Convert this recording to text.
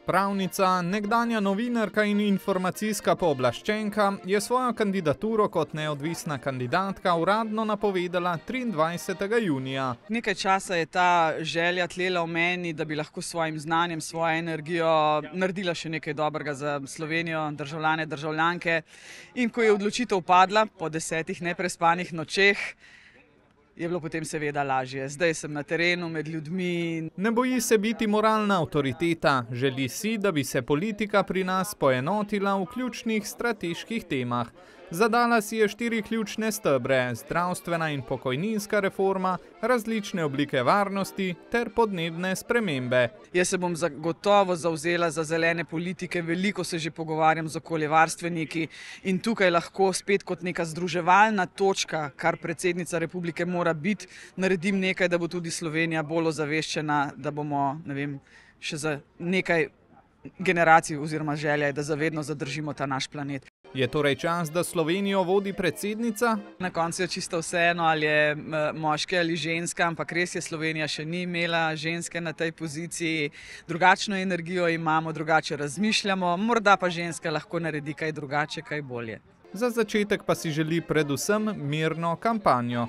Pravnica, nekdanja novinarka in informacijska pooblaščenka je svojo kandidaturo kot neodvisna kandidatka uradno napovedala 23. junija. Nekaj časa je ta želja tlela v meni, da bi lahko s svojim znanjem, svojo energijo naredila še nekaj dobrega za Slovenijo, državljane, državljanke. In ko je odločitev padla po 10 neprespanih nočeh, je bilo potem seveda lažje. Zdaj sem na terenu med ljudmi. Ne boji se biti moralna avtoriteta, želi si, da bi se politika pri nas poenotila v ključnih strateških temah. Zadala si je 4 ključne stebre: zdravstvena in pokojninska reforma, različne oblike varnosti ter podnebne spremembe. Jaz se bom zagotovo zavzela za zelene politike, veliko se že pogovarjam z okoljevarstveniki in tukaj lahko spet kot neka združevalna točka, kar predsednica republike mora biti, naredim nekaj, da bo tudi Slovenija bolj ozaveščena, da bomo, še za nekaj generacij oziroma želja je, da zavedno zadržimo ta naš planet. Je torej čas, da Slovenijo vodi predsednica? Na koncu je čisto vseeno, ali je moški ali ženska, ampak res je, Slovenija še ni imela ženske na tej poziciji. Drugačno energijo imamo, drugače razmišljamo, morda pa ženska lahko naredi kaj drugače, kaj bolje. Za začetek pa si želi predvsem mirno kampanjo.